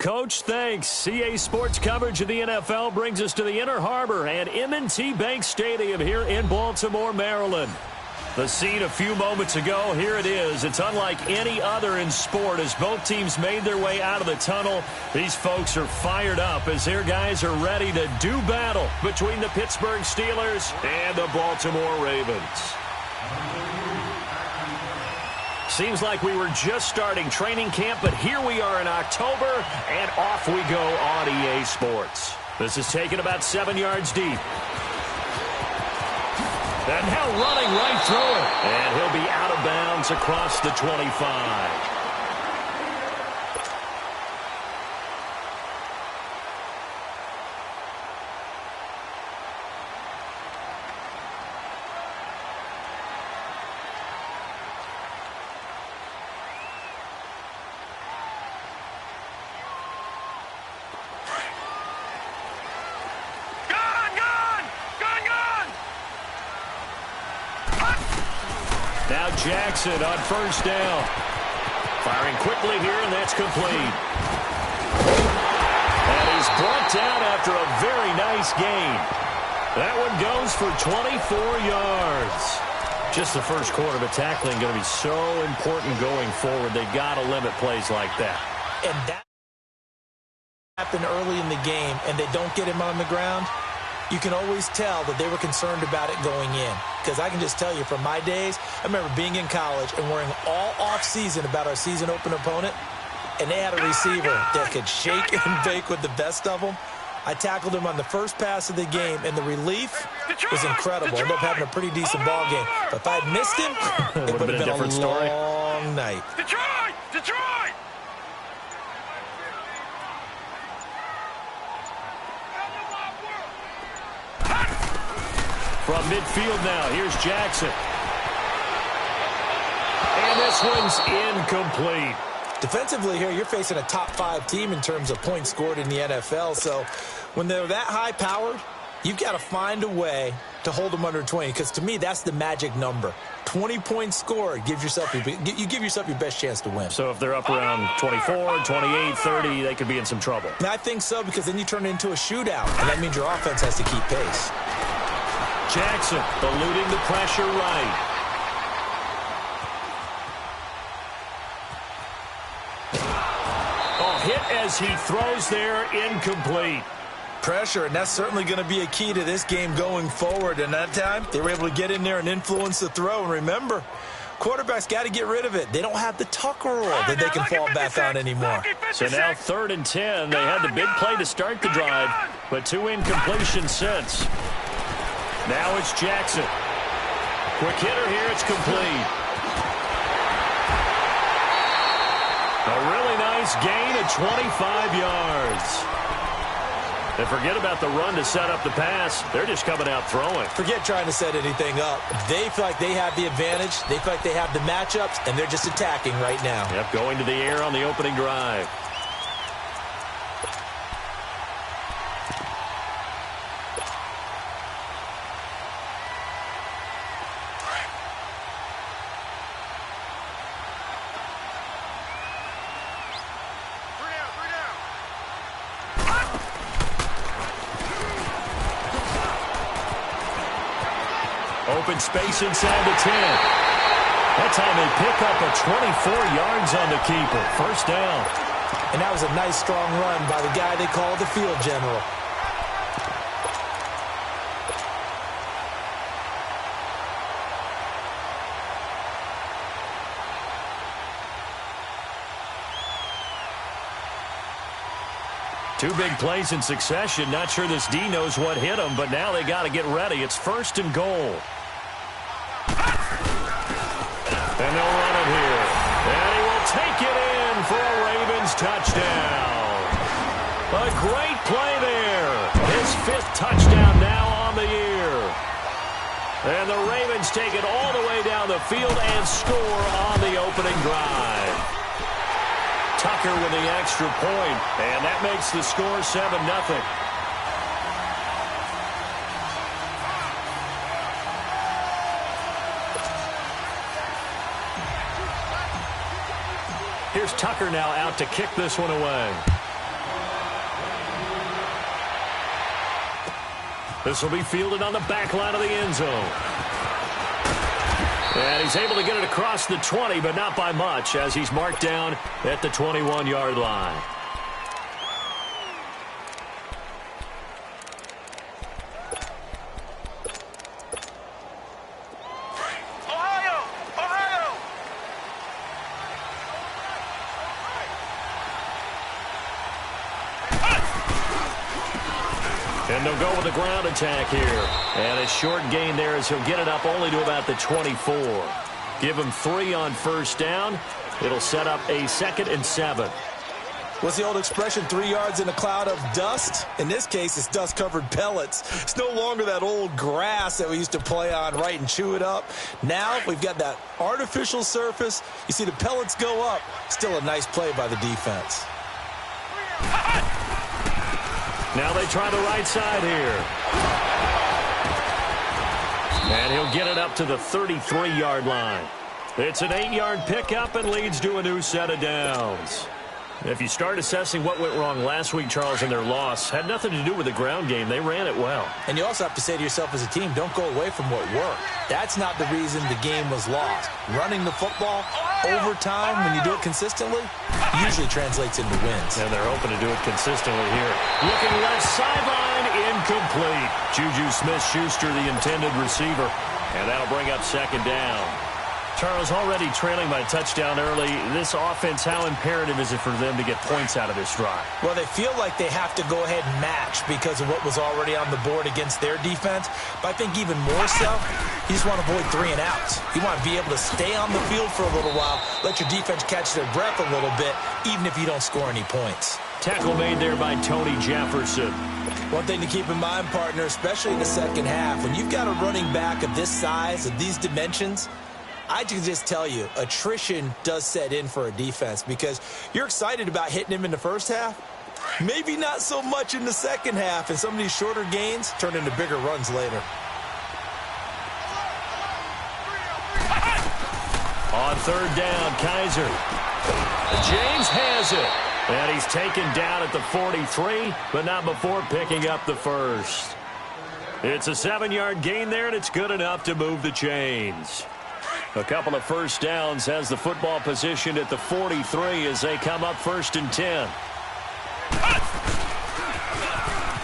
Coach. Thanks. CA Sports coverage of the NFL brings us to the Inner Harbor and M&T Bank Stadium here in Baltimore, Maryland. The scene a few moments ago, here it is. It's unlike any other in sport as both teams made their way out of the tunnel. These folks are fired up as their guys are ready to do battle between the Pittsburgh Steelers and the Baltimore Ravens. Seems like we were just starting training camp, but here we are in October, and off we go on EA Sports. This is taken about 7 yards deep. And now running right through it. And he'll be out of bounds across the 25. Now Jackson on first down. Firing quickly here, and that's complete. And he's brought down after a very nice gain. That one goes for 24 yards. Just the first quarter, but tackling going to be so important going forward. They've got to limit plays like that. And that happened early in the game, and they don't get him on the ground. You can always tell that they were concerned about it going in. Because I can just tell you from my days, I remember being in college and worrying all off-season about our season opener opponent, and they had a receiver that could shake and bake with the best of them. I tackled him on the first pass of the game, and the relief was incredible. I ended up having a pretty decent ball game. But if I had missed him, it would have been a different story. long night. Detroit! Detroit! From midfield now, here's Jackson. And this one's incomplete. Defensively here, you're facing a top-5 team in terms of points scored in the NFL. So when they're that high-powered, you've got to find a way to hold them under 20. Because to me, that's the magic number. 20 points scored, you give yourself your best chance to win. So if they're up around 24, 28, 30, they could be in some trouble. And I think so, because then you turn it into a shootout. And that means your offense has to keep pace. Jackson eluding the pressure right. Oh, hit as he throws there, incomplete. Pressure, and that's certainly going to be a key to this game going forward. And that time, they were able to get in there and influence the throw. And remember, quarterbacks got to get rid of it. They don't have the Tucker rule that they can fall back on anymore. So now 3rd and 10. They had the big play to start the drive, but 2 incompletions since. Now it's Jackson. Quick hitter here, it's complete. A really nice gain of 25 yards. And forget about the run to set up the pass. They're just coming out throwing. Forget trying to set anything up. They feel like they have the advantage. They feel like they have the matchups, and they're just attacking right now. Yep, going to the air on the opening drive. Open space inside the 10. That time they pick up a 24 yards on the keeper. First down. And that was a nice, strong run by the guy they call the field general. Two big plays in succession. Not sure this D knows what hit him, but now they got to get ready. It's 1st and goal. And they'll run it here. And he will take it in for a Ravens touchdown. A great play there. His 5th touchdown now on the year. And the Ravens take it all the way down the field and score on the opening drive. Tucker with the extra point, and that makes the score 7-0. Here's Tucker now out to kick this one away. This will be fielded on the back line of the end zone. And he's able to get it across the 20, but not by much, as he's marked down at the 21-yard line. And they'll go with a ground attack here. And a short gain there as he'll get it up only to about the 24. Give him 3 on first down. It'll set up a 2nd and 7. What's the old expression, 3 yards in a cloud of dust? In this case, it's dust-covered pellets. It's no longer that old grass that we used to play on, right, and chew it up. Now we've got that artificial surface. You see the pellets go up. Still a nice play by the defense. Now they try the right side here. And he'll get it up to the 33-yard line. It's an 8-yard pickup and leads to a new set of downs. If you start assessing what went wrong last week, Charles, in their loss, had nothing to do with the ground game. They ran it well. And you also have to say to yourself as a team, don't go away from what worked. That's not the reason the game was lost. Running the football over time, when you do it consistently, usually translates into wins. And they're hoping to do it consistently here. Looking left sideline, incomplete. Juju Smith-Schuster, the intended receiver. And that'll bring up 2nd down. Charles, already trailing by a touchdown early. This offense, how imperative is it for them to get points out of this drive? Well, they feel like they have to go ahead and match because of what was already on the board against their defense. But I think even more so, you just want to avoid 3 and outs. You want to be able to stay on the field for a little while, let your defense catch their breath a little bit, even if you don't score any points. Tackle made there by Tony Jefferson. One thing to keep in mind, partner, especially in the second half, when you've got a running back of this size, of these dimensions, I can just tell you, attrition does set in for a defense because you're excited about hitting him in the first half. Maybe not so much in the second half, and some of these shorter gains turn into bigger runs later. On 3rd down, Kaiser. James has it. And he's taken down at the 43, but not before picking up the first. It's a 7-yard gain there, and it's good enough to move the chains. A couple of first downs has the football position at the 43 as they come up 1st and 10.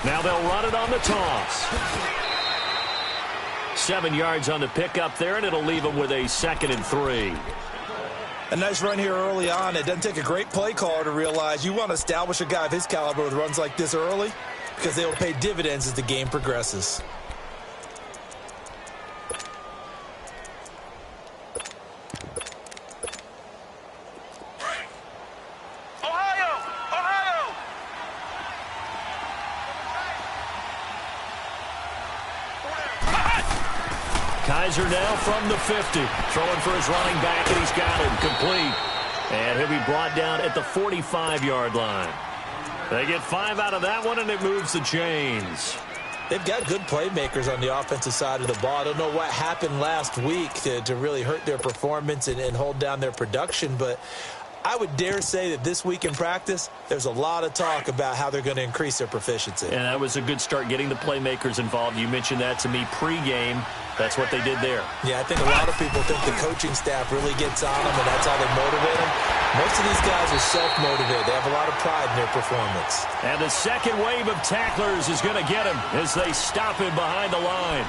Now they'll run it on the toss. 7 yards on the pickup there, and it'll leave them with a 2nd and 3. A nice run here early on. It doesn't take a great play caller to realize you want to establish a guy of his caliber with runs like this early because they will pay dividends as the game progresses. Kaiser now from the 50. Throwing for his running back, and he's got him complete. And he'll be brought down at the 45-yard line. They get 5 out of that one, and it moves the chains. They've got good playmakers on the offensive side of the ball. I don't know what happened last week to really hurt their performance and hold down their production, but I would dare say that this week in practice, there's a lot of talk about how they're going to increase their proficiency. And that was a good start getting the playmakers involved. You mentioned that to me pregame. That's what they did there. Yeah, I think a lot of people think the coaching staff really gets on them, and that's how they motivate them. Most of these guys are self-motivated. They have a lot of pride in their performance. And the second wave of tacklers is going to get him as they stop him behind the line.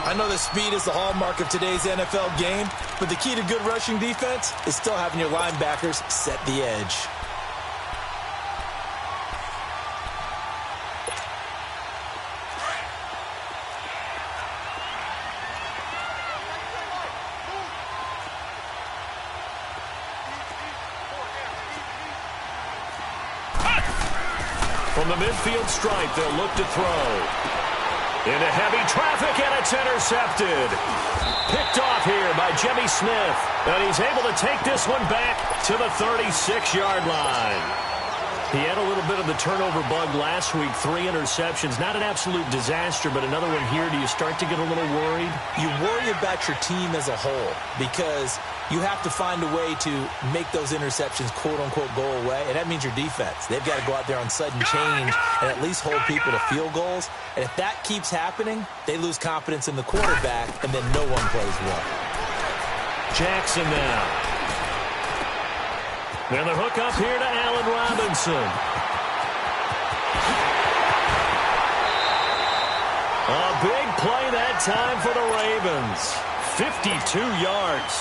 I know that speed is the hallmark of today's NFL game, but the key to good rushing defense is still having your linebackers set the edge. From the midfield stripe, they'll look to throw. Into heavy traffic, and it's intercepted. Picked off here by Jimmy Smith. And he's able to take this one back to the 36-yard line. He had a little bit of the turnover bug last week, 3 interceptions. Not an absolute disaster, but another one here. Do you start to get a little worried? You worry about your team as a whole because you have to find a way to make those interceptions, quote-unquote, go away, and that means your defense. They've got to go out there on sudden change and at least hold people to field goals. And if that keeps happening, they lose confidence in the quarterback, and then no one plays well. Jackson now. And the hook up here to Allen Robinson. A big play that time for the Ravens. 52 yards.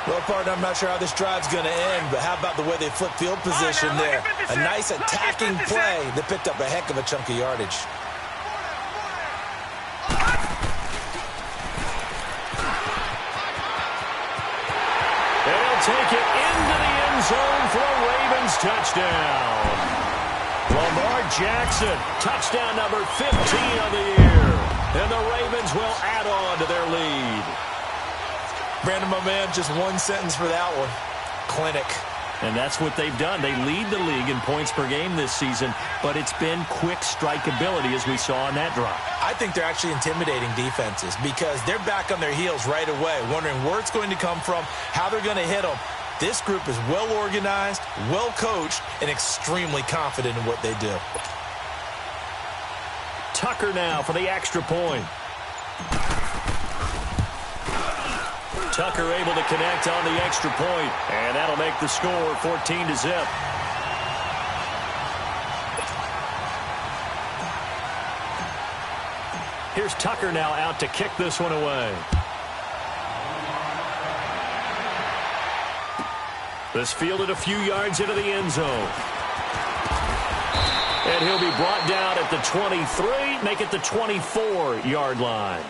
Well, partner, I'm not sure how this drive's going to end, but how about the way they flip field position there? A nice attacking play that picked up a heck of a chunk of yardage. And he'll take it into the end zone for a Ravens touchdown. Lamar Jackson, touchdown number 15 of the year. And the Ravens will add on to their lead. Brandon, my man, just one sentence for that one. Clinic. And that's what they've done. They lead the league in points per game this season, but it's been quick strikeability as we saw on that drive. I think they're actually intimidating defenses because they're back on their heels right away, wondering where it's going to come from, how they're going to hit them. This group is well organized, well coached, and extremely confident in what they do. Tucker now for the extra point. Tucker able to connect on the extra point, and that'll make the score 14-0. Here's Tucker now out to kick this one away. This fielded a few yards into the end zone. And he'll be brought down at the 23, make it the 24-yard line.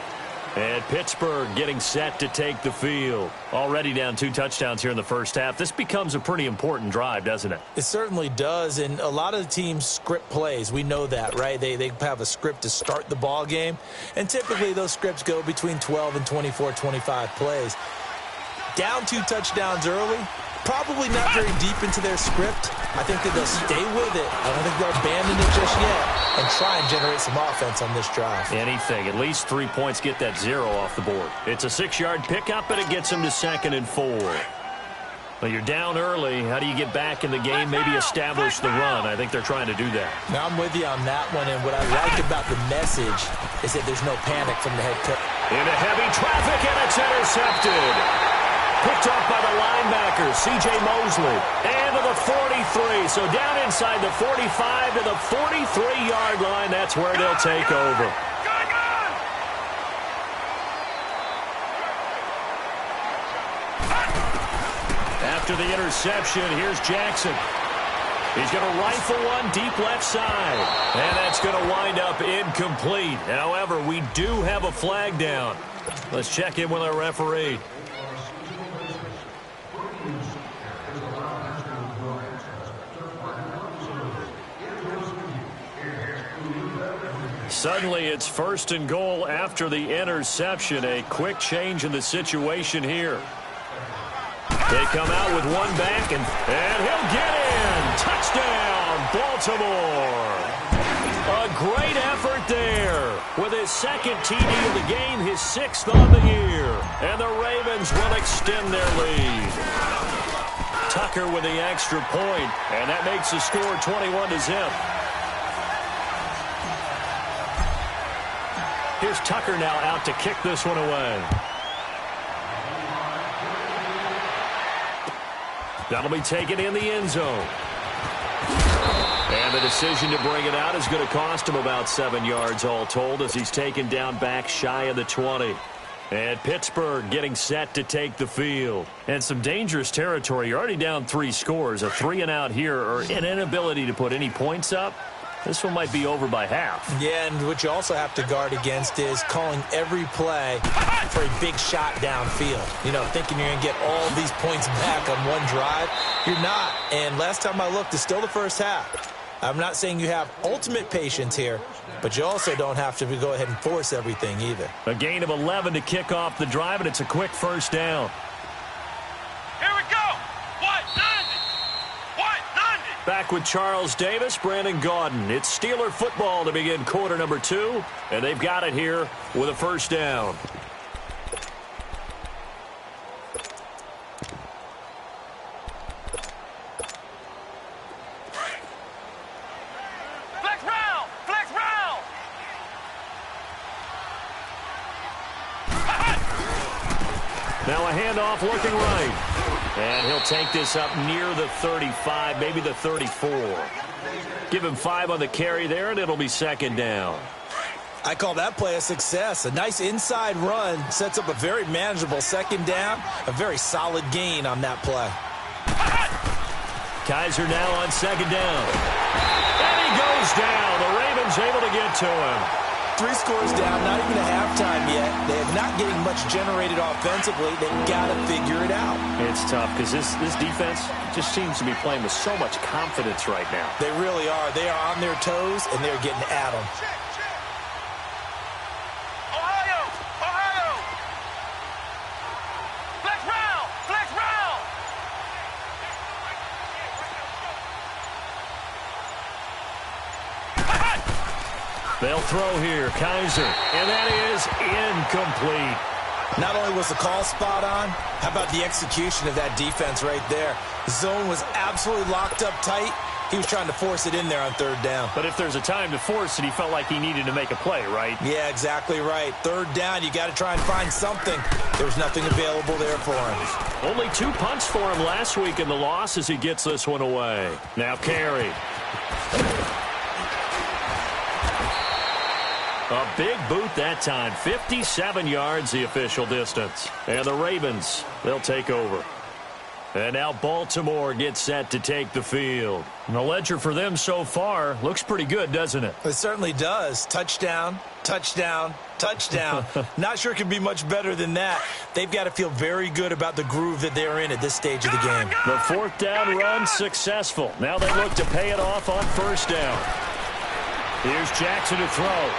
And Pittsburgh getting set to take the field. Already down 2 touchdowns here in the first half. This becomes a pretty important drive, doesn't it? It certainly does, and a lot of the teams script plays. We know that, right? They have a script to start the ball game, and typically those scripts go between 12 and 24, 25 plays. Down 2 touchdowns early, probably not very deep into their script. I think that they'll stay with it. I don't think they'll abandon it just yet and try and generate some offense on this drive. Anything. At least 3 points get that 0 off the board. It's a 6-yard pickup, but it gets them to 2nd and 4. Well, you're down early. How do you get back in the game? Maybe establish the run. I think they're trying to do that. Now, I'm with you on that one, and what I like about the message is that there's no panic from the head coach. Into heavy traffic, and it's intercepted. Picked up by the linebacker, C.J. Mosley. And to the 43. So down inside the 45 to the 43-yard line. That's where they'll take over. After the interception, here's Jackson. He's going to rifle one deep left side. And that's going to wind up incomplete. However, we do have a flag down. Let's check in with our referee. Suddenly, it's 1st and goal after the interception. A quick change in the situation here. They come out with one back, and he'll get in. Touchdown, Baltimore. A great effort there. With his 2nd TD of the game, his 6th on the year. And the Ravens will extend their lead. Tucker with the extra point, and that makes the score 21-0. Here's Tucker now out to kick this one away. That'll be taken in the end zone. And the decision to bring it out is going to cost him about 7 yards all told as he's taken down back shy of the 20. And Pittsburgh getting set to take the field. And some dangerous territory. You're already down 3 scores. A 3-and-out here or an inability to put any points up. This one might be over by half. Yeah, and what you also have to guard against is calling every play for a big shot downfield. You know, thinking you're going to get all these points back on one drive. You're not. And last time I looked, it's still the first half. I'm not saying you have ultimate patience here, but you also don't have to go ahead and force everything either. A gain of 11 to kick off the drive, and it's a quick first down. Here we go. What? 90. What? 90. Back back with Charles Davis, Brandon Gaudin. It's Steeler football to begin quarter number 2, and they've got it here with a first down. Now a handoff looking right. And he'll take this up near the 35, maybe the 34. Give him 5 on the carry there, and it'll be second down. I call that play a success. A nice inside run sets up a very manageable second down. A very solid gain on that play. Kaiser now on second down. And he goes down. The Ravens able to get to him. 3 scores down, not even a halftime yet. They're not getting much generated offensively. They've got to figure it out. It's tough because this defense just seems to be playing with so much confidence right now. They really are. They are on their toes, and they're getting at them. They'll throw here, Kaiser, and that is incomplete. Not only was the call spot on, how about the execution of that defense right there? The zone was absolutely locked up tight. He was trying to force it in there on third down. But if there's a time to force it, he felt like he needed to make a play, right? Yeah, exactly right. Third down, you got to try and find something. There was nothing available there for him. Only 2 punts for him last week in the loss as he gets this one away. Now carry. A big boot that time. 57 yards the official distance. And the Ravens, they'll take over. And now Baltimore gets set to take the field. And the ledger for them so far looks pretty good, doesn't it? It certainly does. Touchdown, touchdown, touchdown. Not sure it can be much better than that. They've got to feel very good about the groove that they're in at this stage of the game. The 4th down run successful. Now they look to pay it off on first down. Here's Jackson to throw.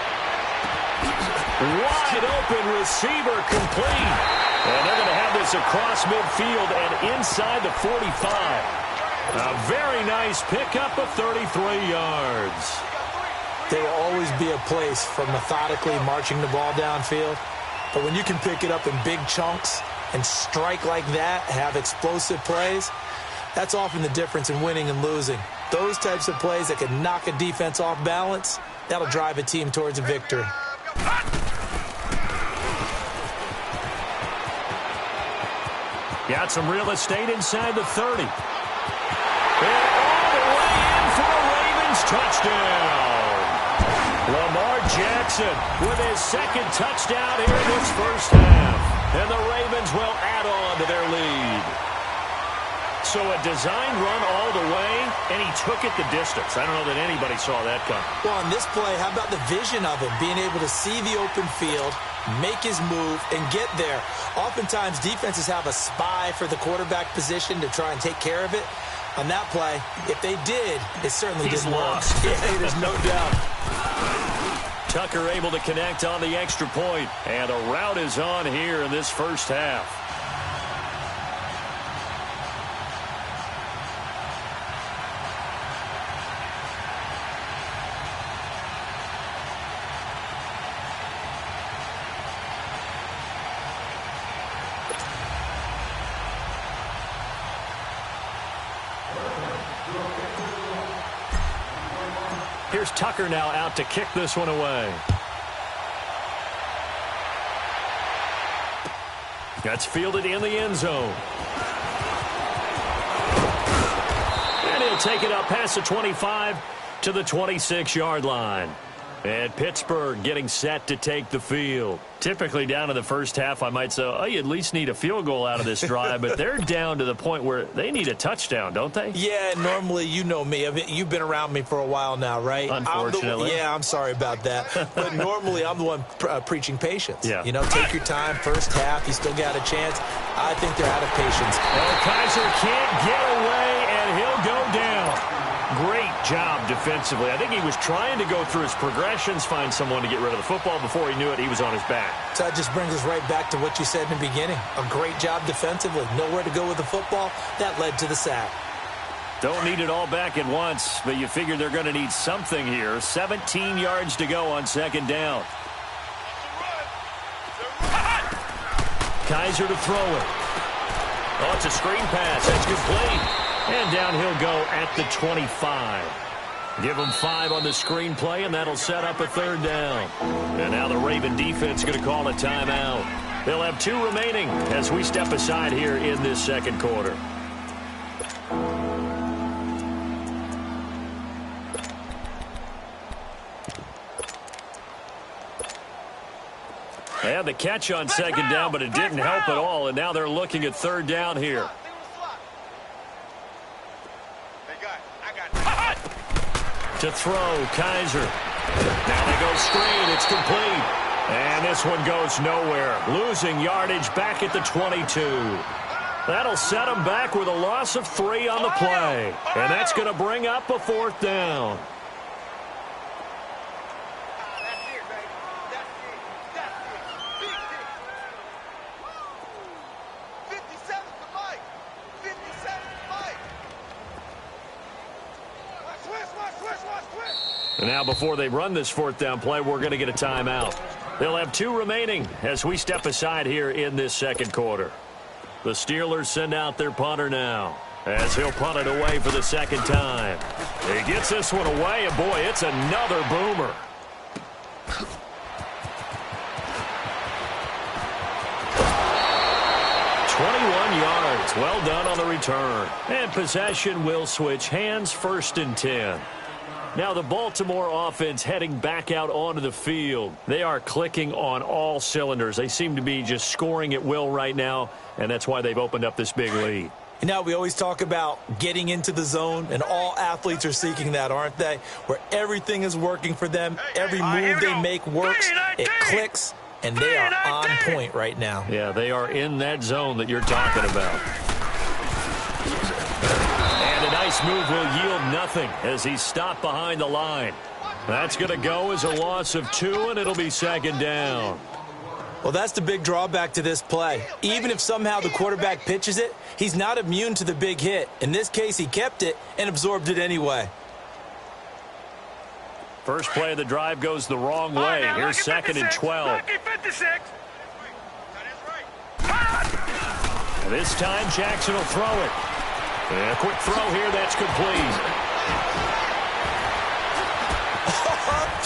Wide open receiver complete. And they're going to have this across midfield and inside the 45. A very nice pickup of 33 yards. There will always be a place for methodically marching the ball downfield. But when you can pick it up in big chunks and strike like that, have explosive plays, that's often the difference in winning and losing. Those types of plays that can knock a defense off balance, that'll drive a team towards a victory. Got some real estate inside the 30. And all the way in for a Ravens touchdown. Lamar Jackson with his 2nd touchdown here in this first half. And the Ravens will add on to their lead. So a design run all the way, and he took it the distance. I don't know that anybody saw that coming. Well, on this play, how about the vision of him, being able to see the open field, make his move, and get there. Oftentimes, defenses have a spy for the quarterback position to try and take care of it. On that play, if they did, it certainly didn't work. Yeah, there's no doubt. Tucker able to connect on the extra point, and a rout is on here in this first half. Here's Tucker now out to kick this one away. That's fielded in the end zone. And he'll take it up past the 25 to the 26-yard line. And Pittsburgh getting set to take the field. Typically down in the first half, I might say, oh, you at least need a field goal out of this drive. But they're down to the point where they need a touchdown, don't they? Yeah, normally, you know me. I mean, you've been around me for a while now, right? Unfortunately. I'm sorry about that. But normally, I'm the one preaching patience. Yeah. You know, take your time. First half, you still got a chance. I think they're out of patience. Well, Kaiser can't get away, and he'll go down. Great job defensively. I think he was trying to go through his progressions, find someone to get rid of the football. Before he knew it, he was on his back. So that just brings us right back to what you said in the beginning. A great job defensively. Nowhere to go with the football. That led to the sack. Don't need it all back at once, but you figure they're going to need something here. 17 yards to go on second down. Kaiser to throw it. Oh, it's a screen pass. That's complete. And down he'll go at the 25. Give them 5 on the screen play, and that'll set up a third down. And now the Raven defense going to call a timeout. They'll have 2 remaining as we step aside here in this second quarter. They had the catch on second down, but it didn't help at all, and now they're looking at third down here. To throw, Kaiser. Now they go screen. It's complete. And this one goes nowhere. Losing yardage back at the 22. That'll set them back with a loss of 3 on the play. And that's going to bring up a fourth down. And now before they run this fourth down play, we're going to get a timeout. They'll have 2 remaining as we step aside here in this second quarter. The Steelers send out their punter now as he'll punt it away for the second time. He gets this one away, and boy, it's another boomer. Yards. Well done on the return. And possession will switch hands, 1st and 10. Now the Baltimore offense heading back out onto the field. They are clicking on all cylinders. They seem to be just scoring at will right now, and that's why they've opened up this big lead. You know, we always talk about getting into the zone, and all athletes are seeking that, aren't they? Where everything is working for them, every move they make works, it clicks, and they are on point right now. Yeah, they are in that zone that you're talking about. And a nice move will yield nothing as he's stopped behind the line. That's going to go as a loss of 2, and it'll be second down. Well, that's the big drawback to this play. Even if somehow the quarterback pitches it, he's not immune to the big hit. In this case, he kept it and absorbed it anyway. First play of the drive goes the wrong way. Here's 2nd and 12. And this time, Jackson will throw it. And a quick throw here, that's complete.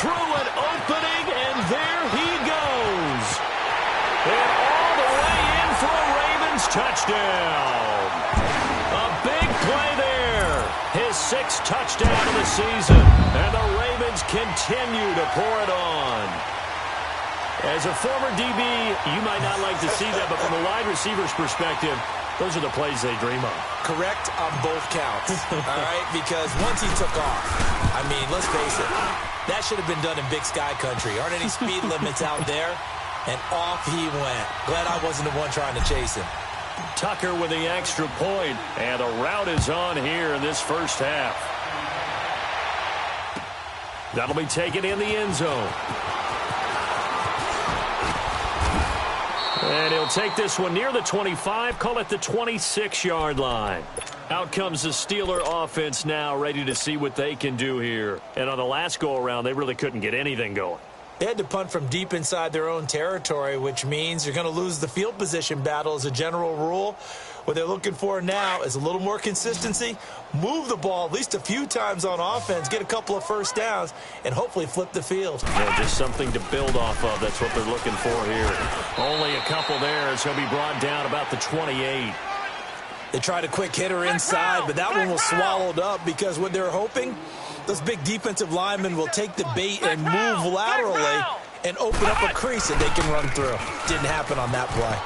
Through an opening, and there he goes. And all the way in for a Ravens touchdown. A big play there. His 6th touchdown of the season. And the Ravens continue to pour it on. As a former DB, you might not like to see that, but from a wide receiver's perspective, those are the plays they dream of. Correct on both counts, all right? Because once he took off, I mean, let's face it, that should have been done in Big Sky Country. Aren't any speed limits out there? And off he went. Glad I wasn't the one trying to chase him. Tucker with the extra point, and the route is on here in this first half. That'll be taken in the end zone. And he'll take this one near the 25, call it the 26-yard line. Out comes the Steeler offense now, ready to see what they can do here. And on the last go-around, they really couldn't get anything going. They had to punt from deep inside their own territory, which means you're going to lose the field position battle as a general rule. What they're looking for now is a little more consistency, move the ball at least a few times on offense, get a couple of first downs, and hopefully flip the field. Yeah, just something to build off of. That's what they're looking for here. Only a couple there, as he'll be brought down about the 28. They tried a quick hitter inside, but that one was swallowed up because what they're hoping, those big defensive linemen will take the bait and move laterally and open up a crease that they can run through. Didn't happen on that play.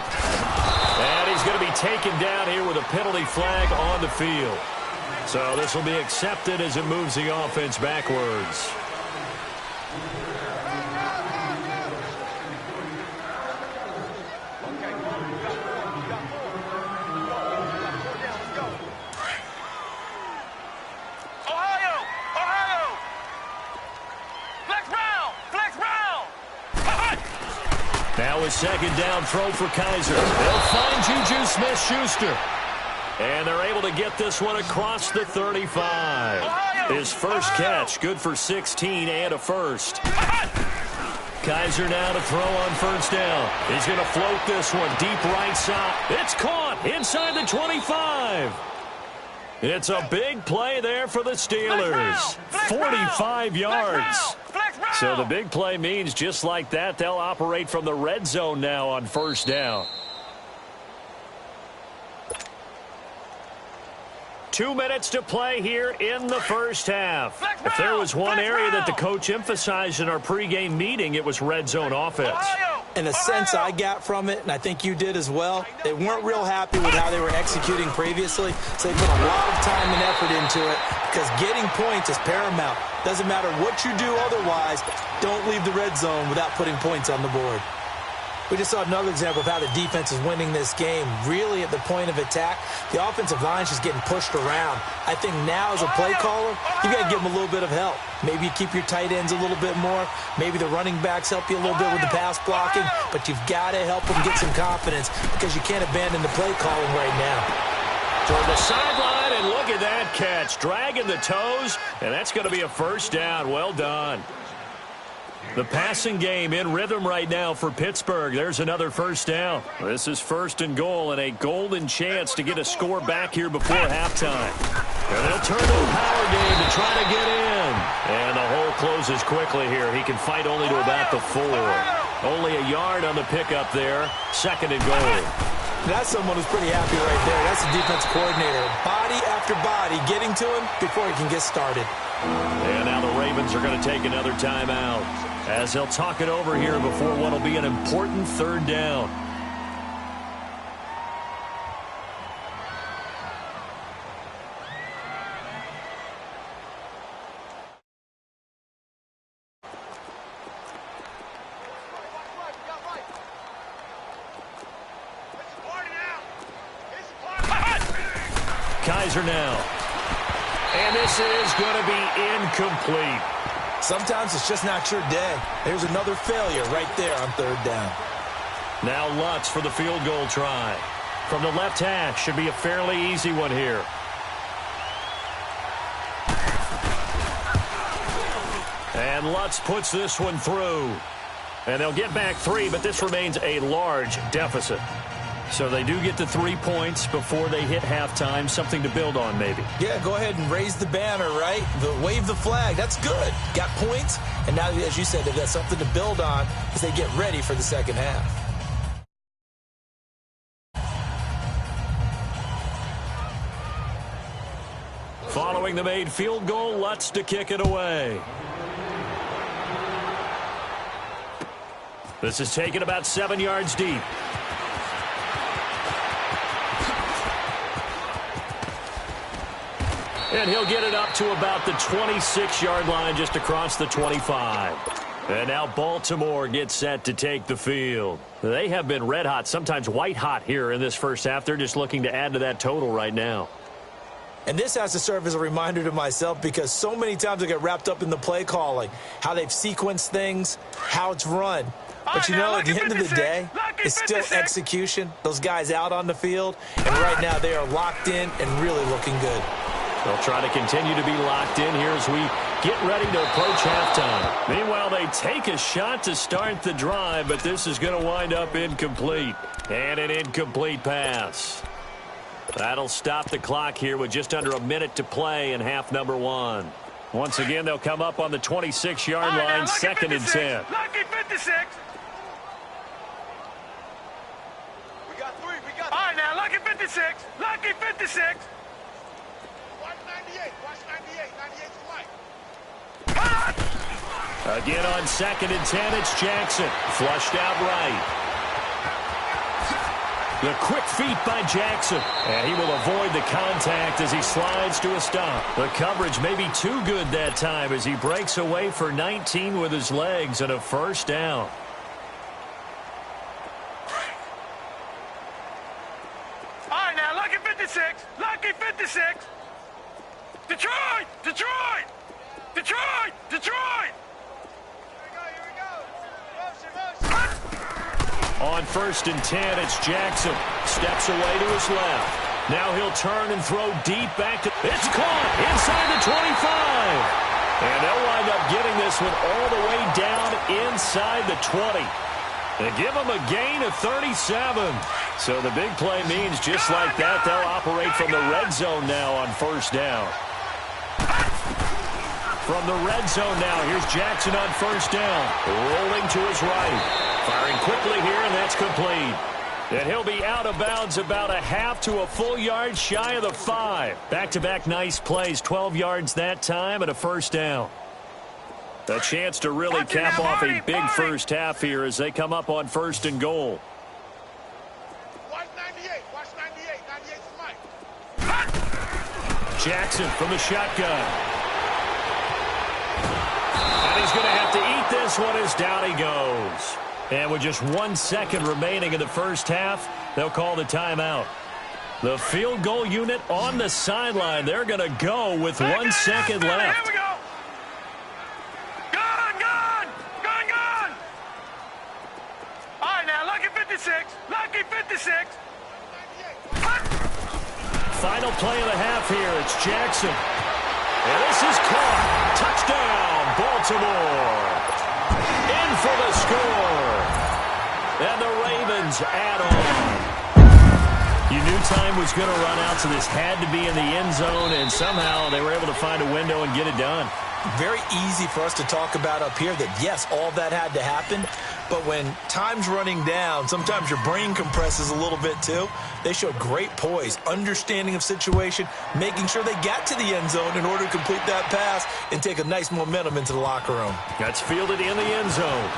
And he's going to be taken down here with a penalty flag on the field. So this will be accepted as it moves the offense backwards. Now a second down throw for Kaiser. They'll find Juju Smith-Schuster. And they're able to get this one across the 35. His first catch, good for 16 and a first. Kaiser now to throw on first down. He's going to float this one deep right side. It's caught inside the 25. It's a big play there for the Steelers. 45 yards. So the big play means just like that, they'll operate from the red zone now on first down. 2 minutes to play here in the first half. If there was one area that the coach emphasized in our pregame meeting, it was red zone offense. And the sense I got from it, and I think you did as well, they weren't real happy with how they were executing previously, so they put a lot of time and effort into it because getting points is paramount. Doesn't matter what you do otherwise, don't leave the red zone without putting points on the board. We just saw another example of how the defense is winning this game. Really, at the point of attack, the offensive line's just getting pushed around. I think now, as a play caller, you got to give them a little bit of help. Maybe you keep your tight ends a little bit more. Maybe the running backs help you a little bit with the pass blocking. But you've got to help them get some confidence because you can't abandon the play calling right now. Toward the sideline, and look at that catch. Dragging the toes, and that's going to be a first down. Well done. The passing game in rhythm right now for Pittsburgh. There's another first down. This is first and goal and a golden chance to get a score back here before halftime. And they'll turn to the power game to try to get in. And the hole closes quickly here. He can fight only to about the 4. Only a yard on the pickup there. Second and goal. That's someone who's pretty happy right there. That's the defense coordinator. Body after body getting to him before he can get started. And now the Ravens are going to take another timeout as they'll talk it over here before what will be an important third down. Kaiser now. And this is going to be incomplete. Sometimes it's just not your day. There's another failure right there on third down. Now Lutz for the field goal try. From the left hash, should be a fairly easy one here. And Lutz puts this one through. And they'll get back 3, but this remains a large deficit. So they do get the 3 points before they hit halftime. Something to build on, maybe. Yeah, go ahead and raise the banner, right? Wave the flag. That's good. Got points. And now, as you said, they've got something to build on as they get ready for the second half. Following the made field goal, Lutz to kick it away. This is taken about 7 yards deep. And he'll get it up to about the 26-yard line just across the 25. And now Baltimore gets set to take the field. They have been red hot, sometimes white hot here in this first half. They're just looking to add to that total right now. And this has to serve as a reminder to myself because so many times I get wrapped up in the play calling, how they've sequenced things, how it's run. But you know, at the end of the day, it's still execution. Those guys out on the field, and right now they are locked in and really looking good. They'll try to continue to be locked in here as we get ready to approach halftime. Meanwhile, they take a shot to start the drive, but this is going to wind up incomplete. And an incomplete pass. That'll stop the clock here with just under a minute to play in half number 1. Once again, they'll come up on the 26-yard line, second and 10. Lucky 56. We got 3. All right, now, lucky 56. Lucky 56. Watch 98. Watch 98. 98's light. Again on second and 10, it's Jackson. Flushed out right. The quick feet by Jackson. And he will avoid the contact as he slides to a stop. The coverage may be too good that time as he breaks away for 19 with his legs and a first down. All right, now, lucky 56. Lucky 56. Detroit! Detroit! Detroit! Detroit! Here we go. Motion. On first and 10, it's Jackson. Steps away to his left. Now he'll turn and throw deep back to... It's caught inside the 25. And they'll wind up getting this one all the way down inside the 20. They give them a gain of 37. So the big play means just like that, they'll operate from the red zone now on first down. From the red zone now, here's Jackson on first down. Rolling to his right. Firing quickly here, and that's complete. And he'll be out of bounds about a half to a full yard shy of the 5. Back-to-back nice plays, 12 yards that time and a first down. A chance to really cap off a big first half here as they come up on first and goal. Watch 98. Watch 98. 98's Mike. Jackson from the shotgun. And he's going to have to eat this one as down he goes. And with just 1 second remaining in the first half, they'll call the timeout. The field goal unit on the sideline. They're going to go with 1 second left. Here we go. Gone, gone, gone, gone. All right, now, lucky 56. Lucky 56. Final play of the half here. It's Jackson. And this is caught. Touchdown, Baltimore. In for the score. And the Ravens add on. You knew time was going to run out, so this had to be in the end zone, and somehow they were able to find a window and get it done. Very easy for us to talk about up here that, yes, all that had to happen. But when time's running down, sometimes your brain compresses a little bit too. They showed great poise, understanding of situation, making sure they got to the end zone in order to complete that pass and take a nice momentum into the locker room. That's fielded in the end zone.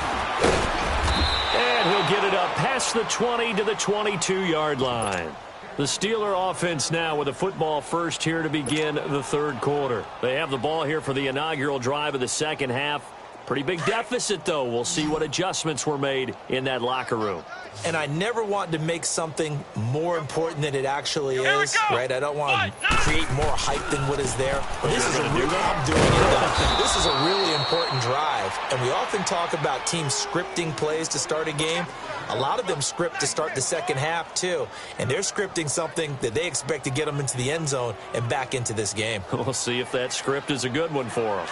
And he'll get it up past the 20 to the 22-yard line. The Steeler offense now with a football first here to begin the third quarter. They have the ball here for the inaugural drive of the second half. Pretty big deficit, though. We'll see what adjustments were made in that locker room. And I never want to make something more important than it actually is, right? I don't want to create more hype than what is there. But this is a really, I'm doing it though. This is a really important drive. And we often talk about teams scripting plays to start a game. A lot of them script to start the second half, too. And they're scripting something that they expect to get them into the end zone and back into this game. We'll see if that script is a good one for them.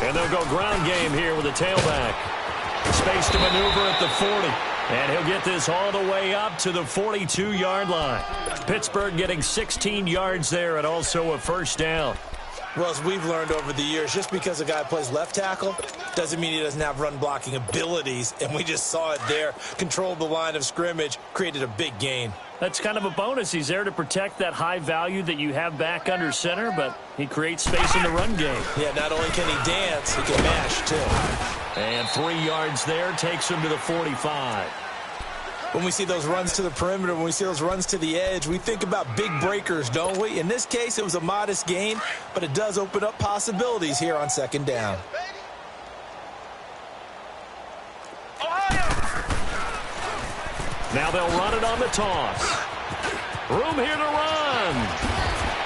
And they'll go ground game here with a tailback. Space to maneuver at the 40. And he'll get this all the way up to the 42-yard line. Pittsburgh getting 16 yards there and also a first down. Well, as we've learned over the years, just because a guy plays left tackle doesn't mean he doesn't have run-blocking abilities. And we just saw it there. Controlled the line of scrimmage, created a big gain. That's kind of a bonus. He's there to protect that high value that you have back under center, but he creates space in the run game. Yeah, not only can he dance, he can mash, too. And 3 yards there takes him to the 45. When we see those runs to the perimeter, when we see those runs to the edge, we think about big breakers, don't we? In this case, it was a modest gain, but it does open up possibilities here on second down. Now they'll run it on the toss. Room here to run.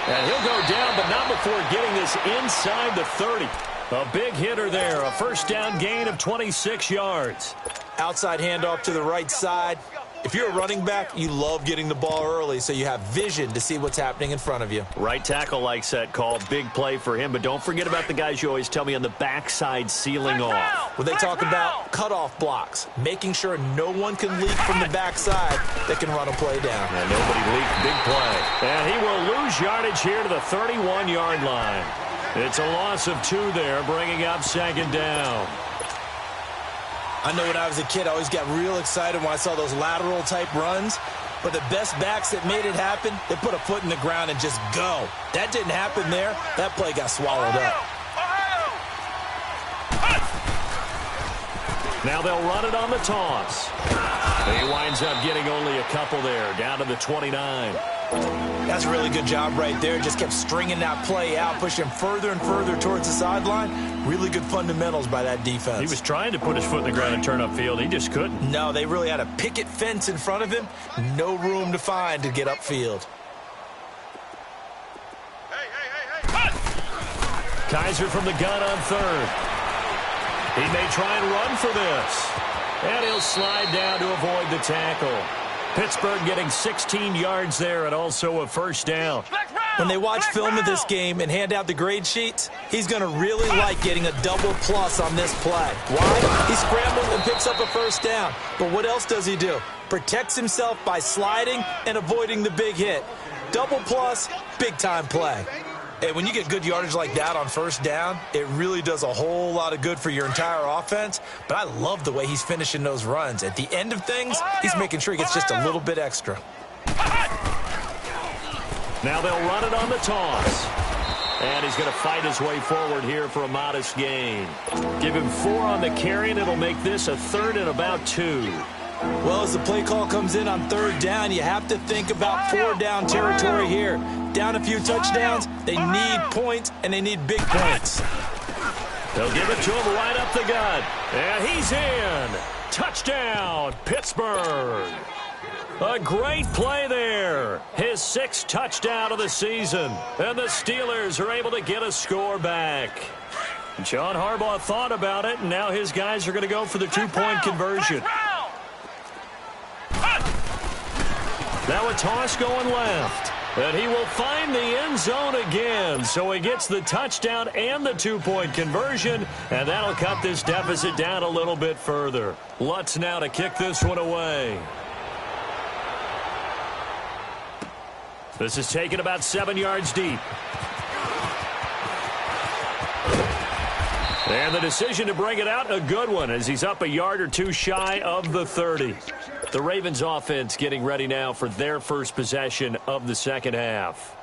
And he'll go down, but not before getting this inside the 30. A big hitter there, a first down gain of 26 yards. Outside handoff to the right side. If you're a running back, you love getting the ball early so you have vision to see what's happening in front of you. Right tackle likes that call. Big play for him, but don't forget about the guys you always tell me on the backside sealing off. Well, they talk about cutoff blocks, making sure no one can leak from the backside that can run a play down. And nobody leaked. Big play. And he will lose yardage here to the 31-yard line. It's a loss of 2 there, bringing up second down. I know when I was a kid, I always got real excited when I saw those lateral-type runs. But the best backs that made it happen, they put a foot in the ground and just go. That didn't happen there. That play got swallowed up. Now they'll run it on the toss. He winds up getting only a couple there, down to the 29. That's a really good job right there. Just kept stringing that play out, pushing further and further towards the sideline. Really good fundamentals by that defense. He was trying to put his foot in the ground and turn upfield. He just couldn't. No, they really had a picket fence in front of him. No room to find to get upfield. Kaiser from the gun on third. He may try and run for this. And he'll slide down to avoid the tackle. Pittsburgh getting 16 yards there and also a first down. When they watch film of this game and hand out the grade sheets, he's going to really like getting a double plus on this play. Why? He scrambles and picks up a first down. But what else does he do? Protects himself by sliding and avoiding the big hit. Double plus, big-time play. And when you get good yardage like that on first down, it really does a whole lot of good for your entire offense. But I love the way he's finishing those runs. At the end of things, he's making sure he gets just a little bit extra. Now they'll run it on the toss. And he's going to fight his way forward here for a modest gain. Give him 4 on the carry, and it'll make this a 3rd and about 2. Well, as the play call comes in on 3rd down, you have to think about 4-down territory here. Down a few touchdowns, they need points, and they need big points. They'll give it to him right up the gut. And he's in. Touchdown, Pittsburgh. A great play there. His 6th touchdown of the season. And the Steelers are able to get a score back. John Harbaugh thought about it, and now his guys are going to go for the 2-point conversion. Now a toss going left. And he will find the end zone again. So he gets the touchdown and the 2-point conversion. And that'll cut this deficit down a little bit further. Lutz now to kick this one away. This is taken about 7 yards deep. And the decision to bring it out, a good one, as he's up a yard or 2 shy of the 30. The Ravens offense getting ready now for their first possession of the second half.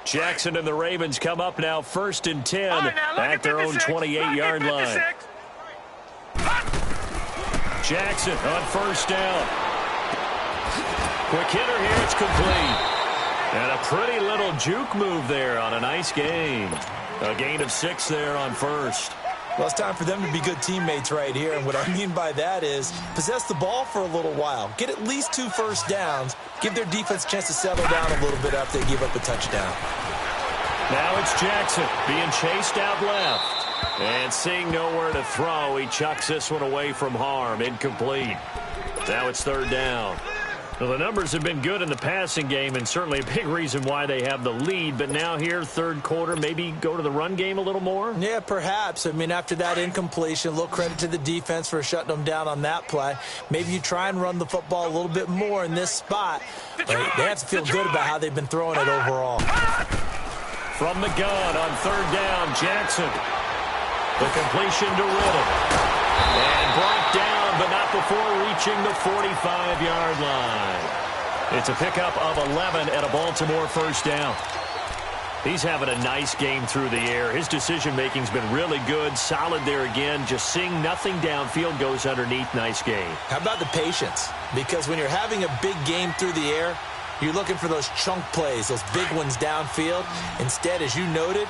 Jackson and the Ravens come up now 1st and 10 at their own 28-yard line. Jackson on 1st down. Quick hitter here, it's complete. And a pretty little juke move there on a nice gain. A gain of 6 there on 1st. Well, it's time for them to be good teammates right here. And what I mean by that is possess the ball for a little while. Get at least 2 first downs. Give their defense a chance to settle down a little bit after they give up a touchdown. Now it's Jackson being chased out left. And seeing nowhere to throw, he chucks this one away from harm. Incomplete. Now it's 3rd down. Well, the numbers have been good in the passing game, and certainly a big reason why they have the lead. But now here, 3rd quarter, maybe go to the run game a little more? Yeah, perhaps. I mean, after that incompletion, a little credit to the defense for shutting them down on that play. Maybe you try and run the football a little bit more in this spot. But they have to feel good about how they've been throwing it overall. From the gun on 3rd down, Jackson. The completion to Riddle. And brought down, but not before reaching the 45-yard line. It's a pickup of 11 at a Baltimore 1st down. He's having a nice game through the air. His decision-making's been really good. Solid there again. Just seeing nothing downfield goes underneath. Nice game. How about the patience? Because when you're having a big game through the air, you're looking for those chunk plays, those big ones downfield. Instead, as you noted,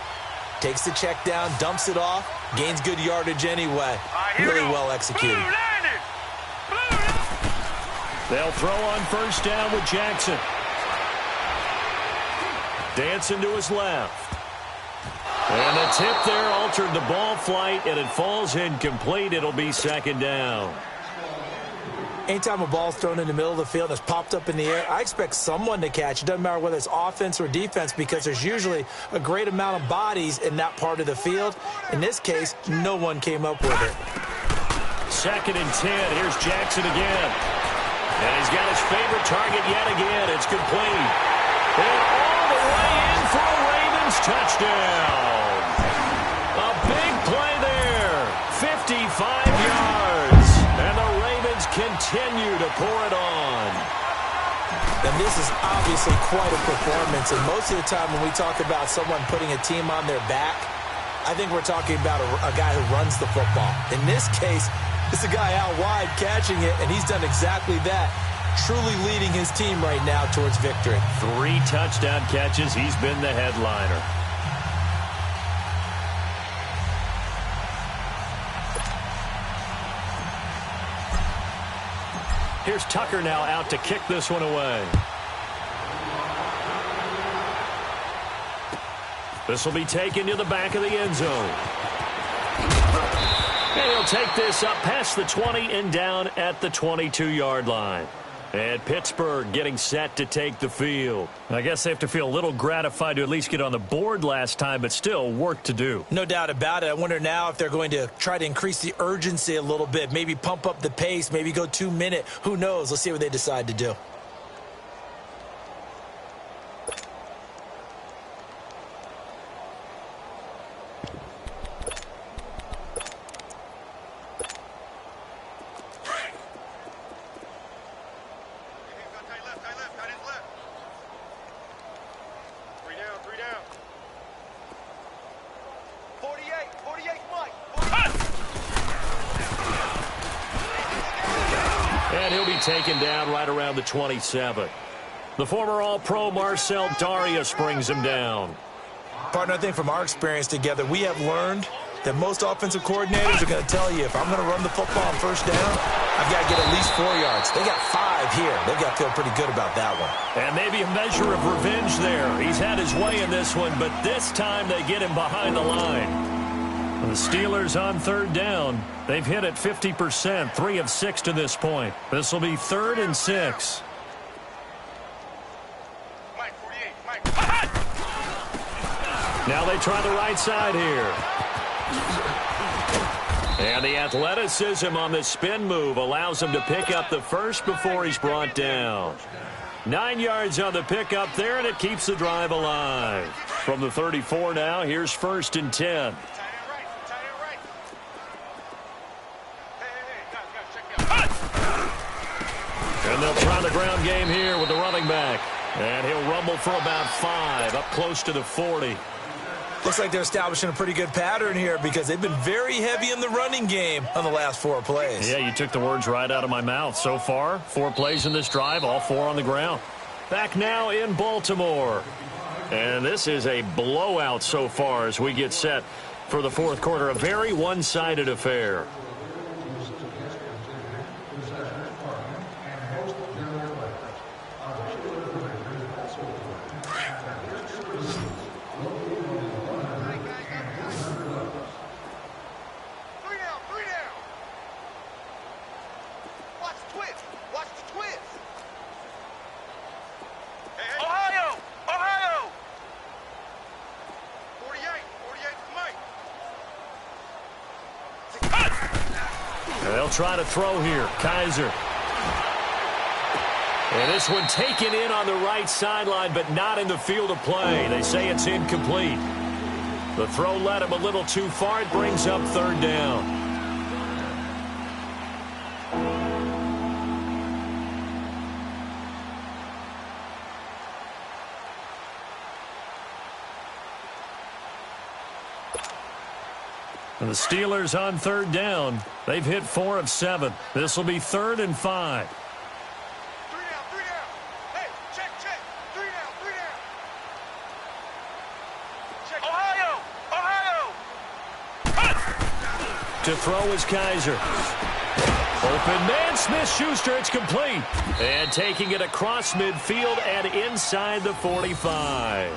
takes the check down, dumps it off, gains good yardage anyway. Really well executed. They'll throw on 1st down with Jackson. Dancing to his left. And the tip there altered the ball flight, and it falls incomplete. It'll be 2nd down. Anytime a ball's thrown in the middle of the field and it's popped up in the air, I expect someone to catch. It doesn't matter whether it's offense or defense, because there's usually a great amount of bodies in that part of the field. In this case, no one came up with it. 2nd and 10. Here's Jackson again. And he's got his favorite target yet again. It's complete. And all the way in for a Ravens touchdown. A big play there. 55 yards. And the Ravens continue to pour it on. And this is obviously quite a performance. And most of the time when we talk about someone putting a team on their back, I think we're talking about a guy who runs the football. In this case, it's a guy out wide catching it, and he's done exactly that. Truly leading his team right now towards victory. 3 touchdown catches. He's been the headliner. Here's Tucker now out to kick this one away. This will be taken to the back of the end zone. And he'll take this up past the 20 and down at the 22-yard line. And Pittsburgh getting set to take the field. I guess they have to feel a little gratified to at least get on the board last time, but still work to do. No doubt about it. I wonder now if they're going to try to increase the urgency a little bit, maybe pump up the pace, maybe go 2 minute. Who knows? Let's see what they decide to do. Taken down right around the 27. The former All-Pro Marcel Darius brings him down. Partner, I think from our experience together, we have learned that most offensive coordinators are going to tell you, if I'm going to run the football on first down, I've got to get at least 4 yards. They got 5 here. They've got to feel pretty good about that one. And maybe a measure of revenge there. He's had his way in this one, but this time they get him behind the line. The Steelers on third down. They've hit it 50%, 3 of 6 to this point. This will be 3rd and 6. Mike, 48, Mike. Now they try the right side here. And the athleticism on the spin move allows him to pick up the first before he's brought down. 9 yards on the pickup there, and it keeps the drive alive. From the 34 now, here's 1st and 10. And they'll try the ground game here with the running back. And he'll rumble for about 5, up close to the 40. Looks like they're establishing a pretty good pattern here because they've been very heavy in the running game on the last 4 plays. Yeah, you took the words right out of my mouth. So far, 4 plays in this drive, all 4 on the ground. Back now in Baltimore. And this is a blowout so far as we get set for the 4th quarter. A very one-sided affair. Try to throw here. Kaiser. And this one taken in on the right sideline, but not in the field of play. They say it's incomplete. The throw led him a little too far. It brings up 3rd down. And the Steelers on 3rd down. They've hit 4 of 7. This will be 3rd and 5. 3 down. Hey, check. 3 down. Check. Ohio. To throw is Kaiser. Open man, Smith-Schuster, it's complete. And taking it across midfield and inside the 45.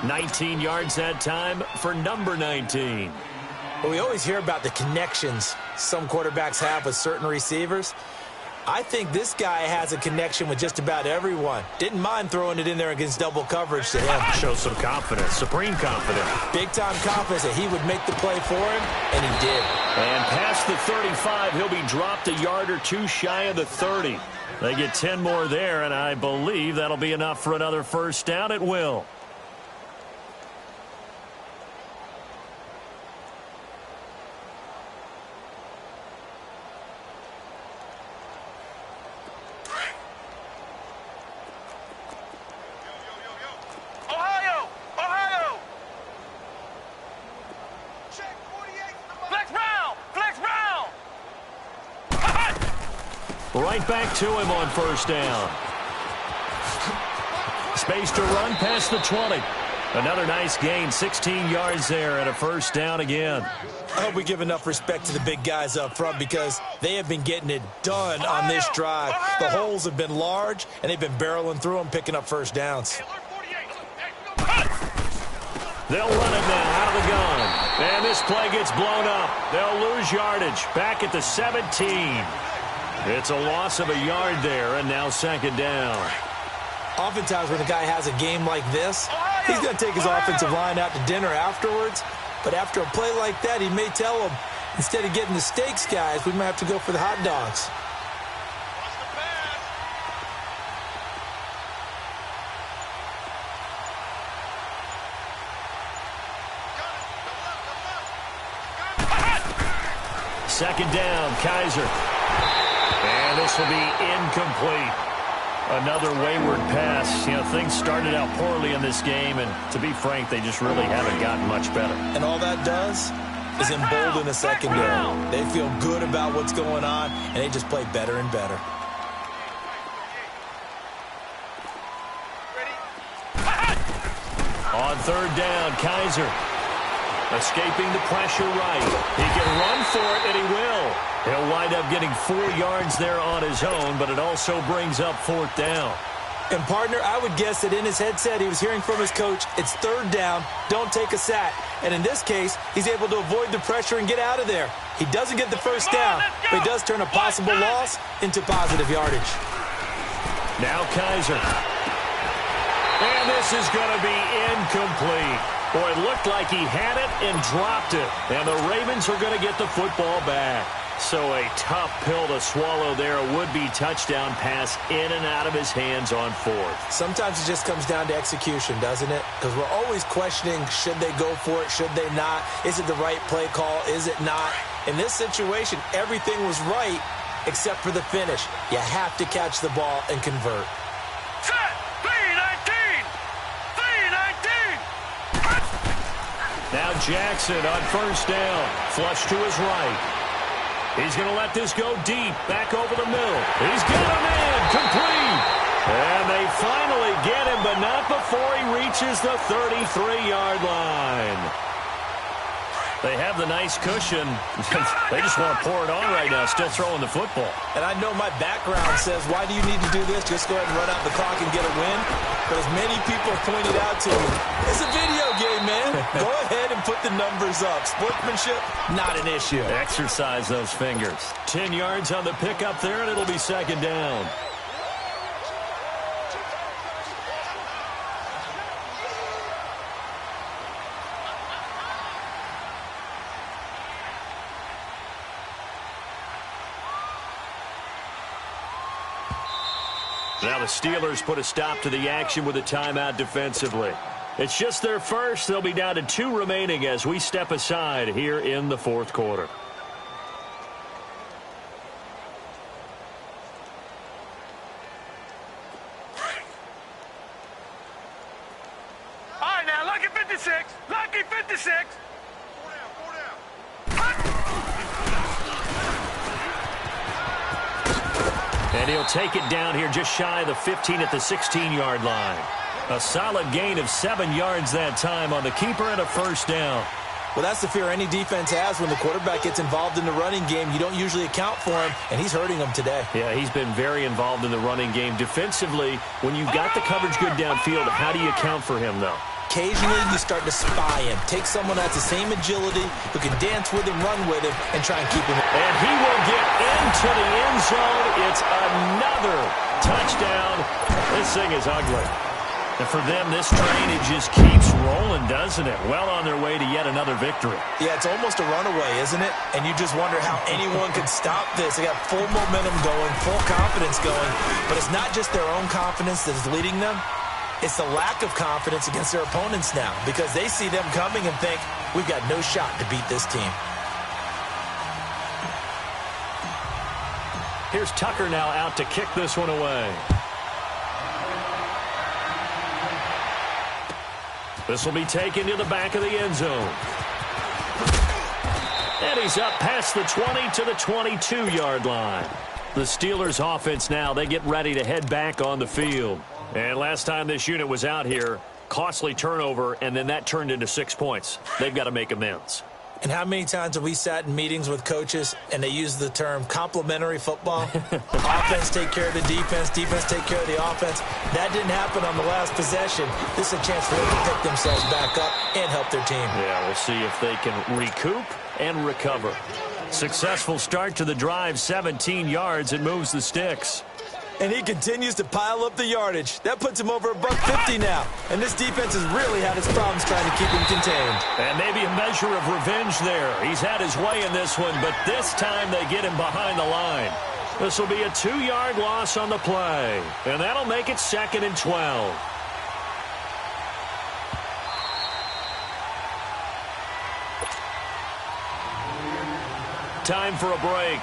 19 yards that time for number 19. We always hear about the connections some quarterbacks have with certain receivers. I think this guy has a connection with just about everyone. Didn't mind throwing it in there against double coverage to him. Shows some confidence, supreme confidence. Big-time confidence that he would make the play for him, and he did. And past the 35, he'll be dropped a yard or 2 shy of the 30. They get 10 more there, and I believe that'll be enough for another first down. It will. Right back to him on first down. Space to run past the 20. Another nice gain, 16 yards there and a first down again. I hope we give enough respect to the big guys up front because they have been getting it done on this drive. The holes have been large, and they've been barreling through them, picking up first downs. They'll run it now out of the gun. And this play gets blown up. They'll lose yardage back at the 17. It's a loss of a yard there, and now second down. Oftentimes when a guy has a game like this, he's going to take his offensive line out to dinner afterwards. But after a play like that, he may tell them, instead of getting the steaks, guys, we might have to go for the hot dogs. Second down, Kaiser. And this will be incomplete. Another wayward pass. You know, things started out poorly in this game, and to be frank, they just really haven't gotten much better. And all that does is embolden the secondary. They feel good about what's going on, and they just play better and better. On third down, Kaiser. Escaping the pressure right. He can run for it, and he will. He'll wind up getting 4 yards there on his own, but it also brings up fourth down. And, partner, I would guess that in his headset he was hearing from his coach, it's third down, don't take a sack. And in this case, he's able to avoid the pressure and get out of there. He doesn't get the first down, but he does turn a possible loss into positive yardage. Now Kaiser. And this is going to be incomplete. Boy, it looked like he had it and dropped it. And the Ravens are going to get the football back. So a tough pill to swallow there. A would-be touchdown pass in and out of his hands on fourth. Sometimes it just comes down to execution, doesn't it? Because we're always questioning, should they go for it, should they not? Is it the right play call, is it not? In this situation, everything was right except for the finish. You have to catch the ball and convert. Set! 3-19! 3-19! Now Jackson on first down. Flush to his right. He's going to let this go deep, back over the middle. He's got a man, complete. And they finally get him, but not before he reaches the 33-yard line. They have the nice cushion. They just want to pour it on right now, still throwing the football. And I know my background says, why do you need to do this? Just go ahead and run out the clock and get a win. But as many people have pointed out to me, it's a video game, man. Go ahead and put the numbers up. Sportsmanship, not an issue. Exercise those fingers. 10 yards on the pickup there, and it'll be second down. Now the Steelers put a stop to the action with a timeout defensively. It's just their first. They'll be down to 2 remaining as we step aside here in the fourth quarter. All right, now, lucky 56. Lucky 56. 4 down. And he'll take it down here just shy of the 15 at the 16-yard line. A solid gain of 7 yards that time on the keeper and a first down. Well, that's the fear any defense has when the quarterback gets involved in the running game. You don't usually account for him, and he's hurting them today. Yeah, he's been very involved in the running game. Defensively, when you've got the coverage good downfield, how do you account for him, though? Occasionally, you start to spy him. Take someone that's the same agility, who can dance with him, run with him, and try and keep him. And he will get into the end zone. It's another touchdown. This thing is ugly. And for them, this train, it just keeps rolling, doesn't it? Well on their way to yet another victory. Yeah, it's almost a runaway, isn't it? And you just wonder how anyone could stop this. They got full momentum going, full confidence going. But it's not just their own confidence that's leading them. It's the lack of confidence against their opponents now, because they see them coming and think, we've got no shot to beat this team. Here's Tucker now out to kick this one away. This will be taken to the back of the end zone. And he's up past the 20 to the 22-yard line. The Steelers offense now, they get ready to head back on the field. And last time this unit was out here, costly turnover, and then that turned into 6 points. They've got to make amends. And how many times have we sat in meetings with coaches and they use the term complementary football? Offense take care of the defense, defense take care of the offense. That didn't happen on the last possession. This is a chance for them to pick themselves back up and help their team. Yeah, we'll see if they can recoup and recover. Successful start to the drive, 17 yards. It moves the sticks. And he continues to pile up the yardage. That puts him over $150 now. And this defense has really had its problems trying to keep him contained. And maybe a measure of revenge there. He's had his way in this one, but this time they get him behind the line. This will be a 2-yard loss on the play. And that'll make it 2nd and 12. Time for a break.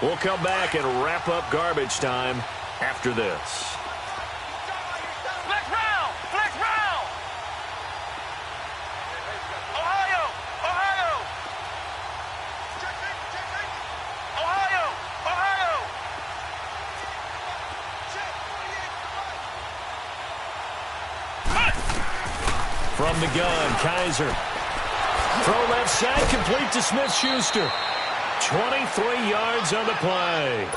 We'll come back and wrap up garbage time after this. Flex round! Flex round! Ohio! Ohio! Ohio! Ohio! From the gun, Kaiser. Throw left side, complete to Smith-Schuster. 23 yards on the play.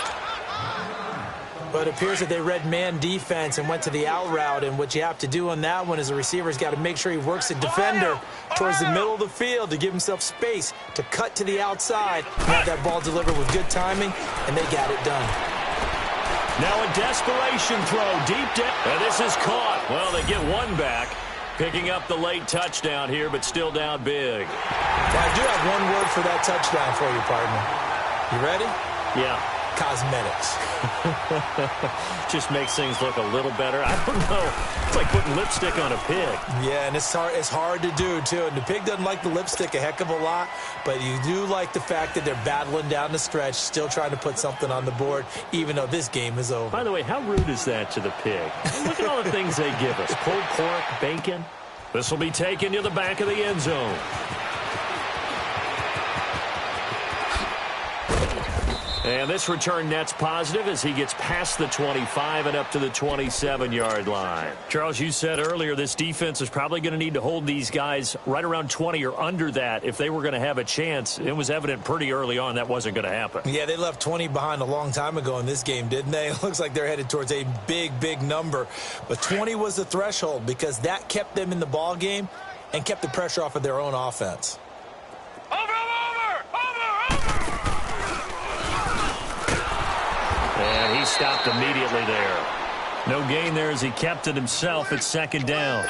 But it appears that they read man defense and went to the out route. And what you have to do on that one is the receiver's got to make sure he works the defender towards the middle of the field to give himself space to cut to the outside and have that ball delivered with good timing, and they got it done. Now a desperation throw deep down. And this is caught. Well, they get one back. Picking up the late touchdown here, but still down big. Now, I do have one word for that touchdown for you, partner. You ready? Yeah. Cosmetics. Just makes things look a little better. I don't know. It's like putting lipstick on a pig. Yeah, and it's hard to do, too. And the pig doesn't like the lipstick a heck of a lot, but you do like the fact that they're battling down the stretch, still trying to put something on the board, even though this game is over. By the way, how rude is that to the pig? Look at all the things they give us. Pulled pork, bacon. This will be taken to the back of the end zone. And this return net's positive as he gets past the 25 and up to the 27-yard line. Charles, you said earlier this defense is probably going to need to hold these guys right around 20 or under that if they were going to have a chance. It was evident pretty early on that wasn't going to happen. Yeah, they left 20 behind a long time ago in this game, didn't they? It looks like they're headed towards a big, big number. But 20 was the threshold because that kept them in the ball game and kept the pressure off of their own offense. And he stopped immediately there. No gain there as he kept it himself at 2nd down.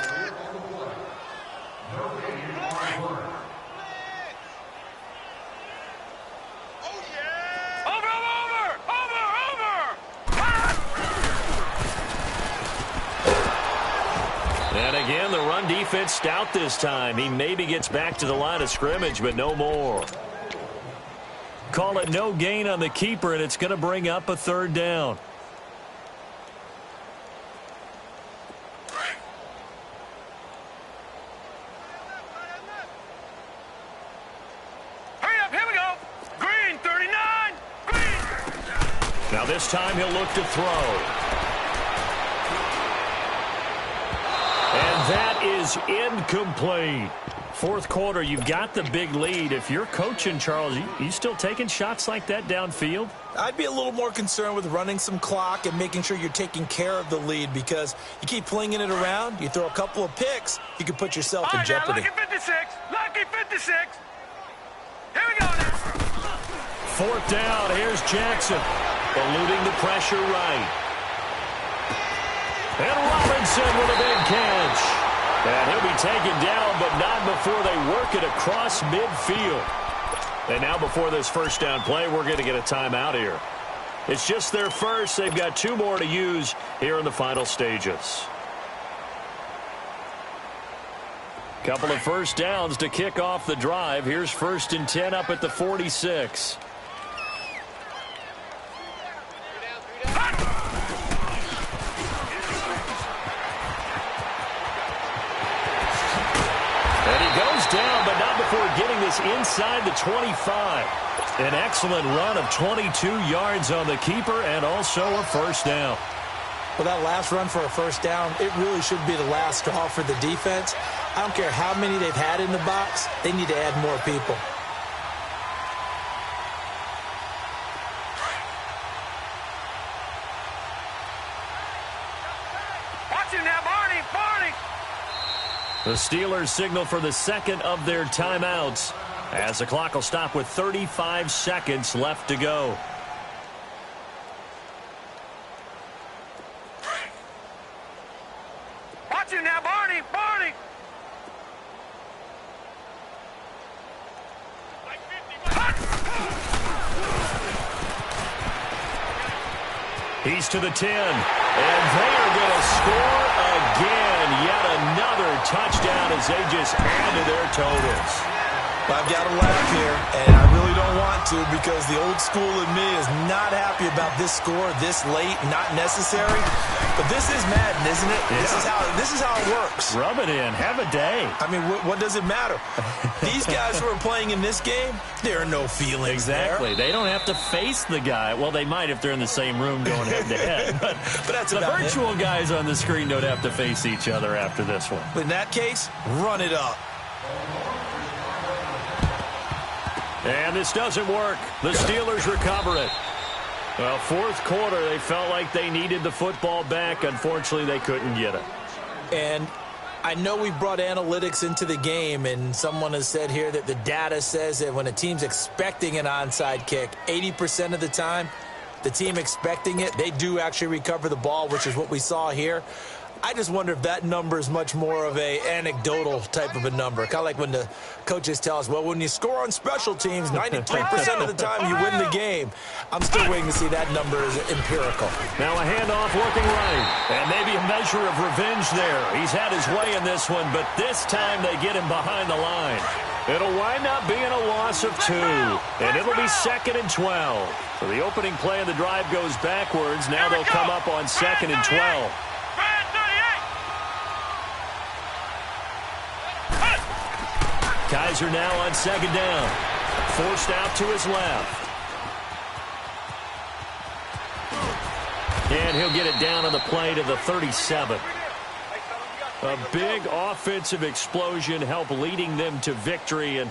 And again, the run defense stout this time. He maybe gets back to the line of scrimmage, but no more. Call it no gain on the keeper, and it's going to bring up a 3rd down. Hurry up, here we go. Green, 39. Green. Now this time he'll look to throw. And that is incomplete. 4th quarter, you've got the big lead. If you're coaching, Charles, you still taking shots like that downfield? I'd be a little more concerned with running some clock and making sure you're taking care of the lead because you keep flinging it around, you throw a couple of picks, you can put yourself in jeopardy. Lucky 56. Lucky 56. Here we go now. 4th down. Here's Jackson. Eluding the pressure right. And Robinson with a big catch. And he'll be taken down, but not before they work it across midfield. And now before this 1st down play, we're going to get a timeout here. It's just their first. They've got 2 more to use here in the final stages. Couple of 1st downs to kick off the drive. Here's 1st and 10 up at the 46. Down, but not before getting this inside the 25. An excellent run of 22 yards on the keeper and also a 1st down. Well, that last run for a 1st down, it really should be the last straw for the defense. I don't care how many they've had in the box, they need to add more people. Watch him now, Barney, Barney. The Steelers signal for the second of their timeouts as the clock will stop with 35 seconds left to go. Watch him now, Barney, Barney. He's to the 10, and they are going to score again. Yet another touchdown as they just add to their totals. I've got to laugh here, and I really don't want to because the old school in me is not happy about this score this late, not necessary. But this is Madden, isn't it? Yeah. This is how it works. Rub it in. Have a day. I mean, what does it matter? These guys who are playing in this game, there are no feelings Exactly. there. They don't have to face the guy. Well, they might if they're in the same room going head-to-head. But that's the about virtual guys on the screen don't have to face each other after this one. In that case, run it up. And this doesn't work. The Steelers recover it. Well, fourth quarter, they felt like they needed the football back. Unfortunately, they couldn't get it. And I know we've brought analytics into the game, and someone has said here that the data says that when a team's expecting an onside kick, 80% of the time, the team expecting it, they do actually recover the ball, which is what we saw here. I just wonder if that number is much more of a anecdotal type of a number. Kind of like when the coaches tell us, well, when you score on special teams, 93% of the time you win the game. I'm still waiting to see that number is empirical. Now a handoff working right. And maybe a measure of revenge there. He's had his way in this one, but this time they get him behind the line. It'll wind up being a loss of 2. And it'll be 2nd and 12. So the opening play of the drive goes backwards. Now they'll come up on 2nd and 12. Kaiser now on 2nd down. Forced out to his left. And he'll get it down on the play to the 37. A big offensive explosion helped leading them to victory. And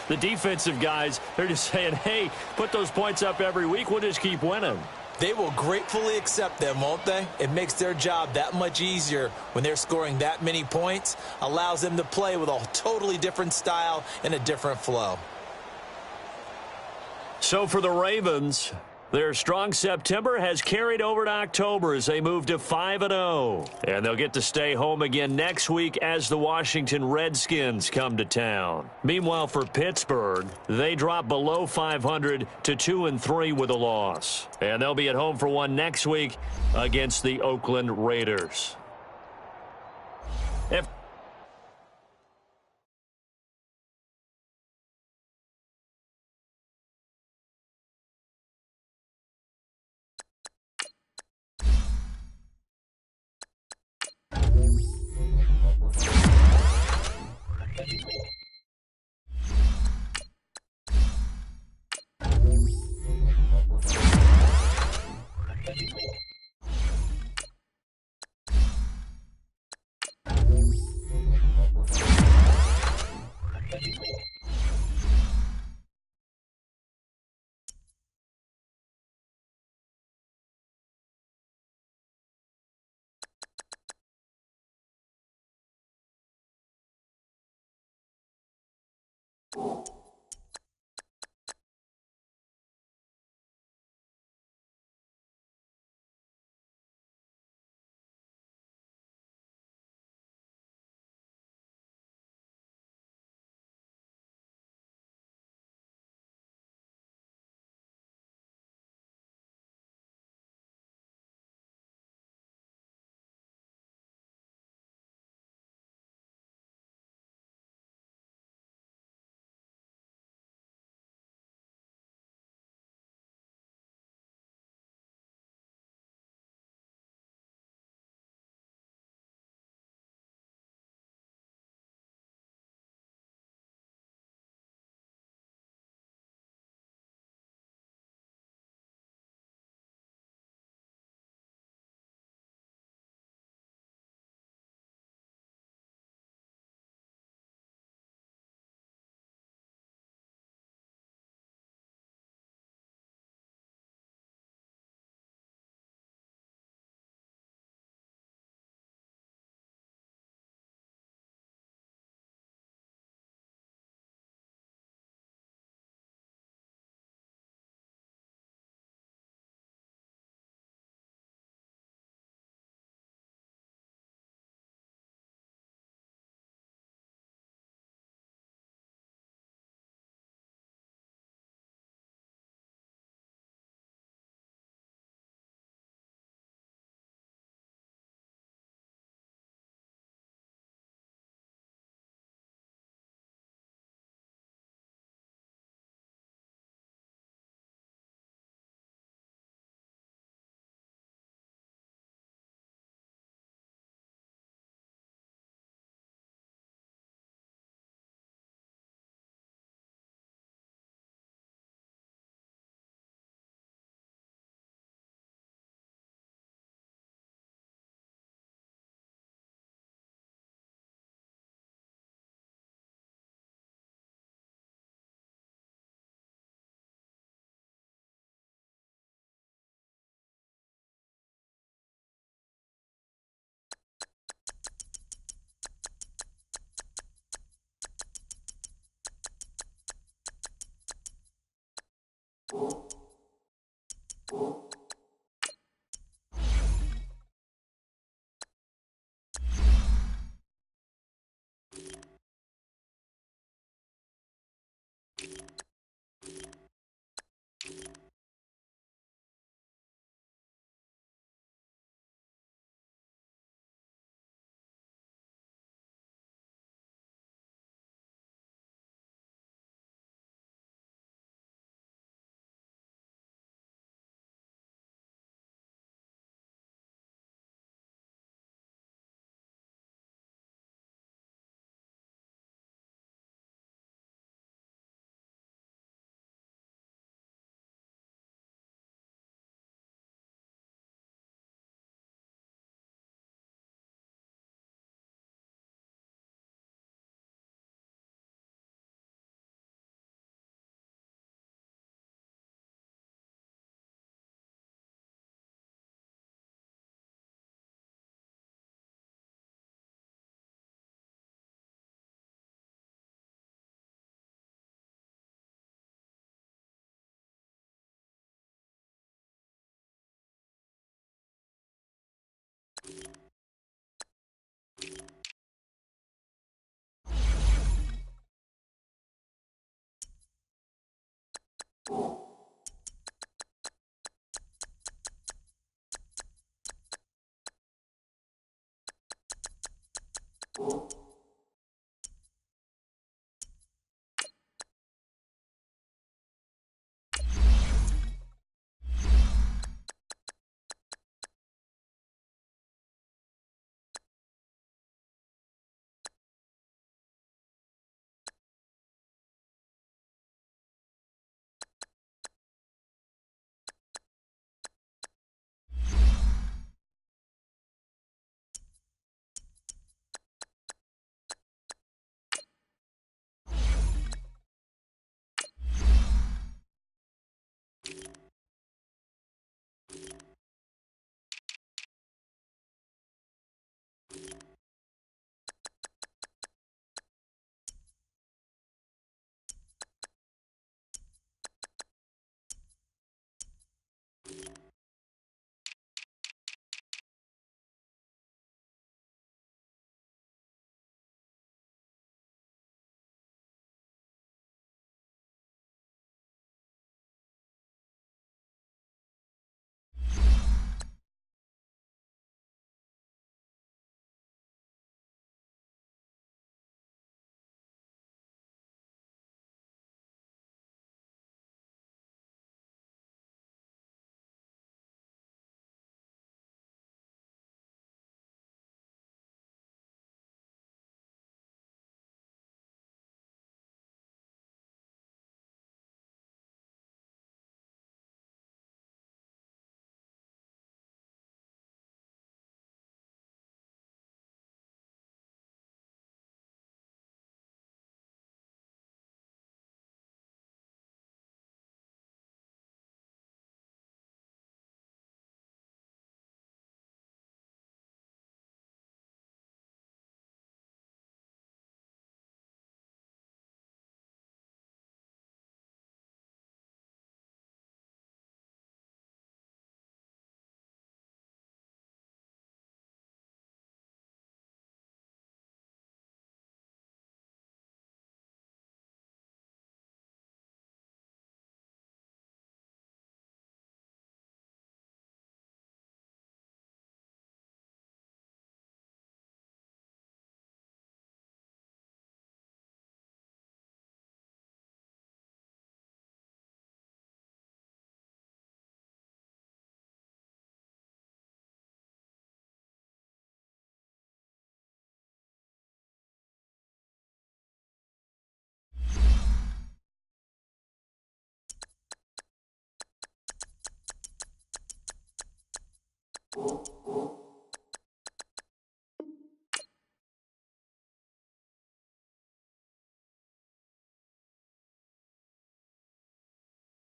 the defensive guys, they're just saying, hey, put those points up every week. We'll just keep winning. They will gratefully accept them, won't they? It makes their job that much easier when they're scoring that many points. Allows them to play with a totally different style and a different flow. So for the Ravens, their strong September has carried over to October as they move to 5-0. And they'll get to stay home again next week as the Washington Redskins come to town. Meanwhile, for Pittsburgh, they drop below 500 to 2-3 with a loss. And they'll be at home for one next week against the Oakland Raiders. you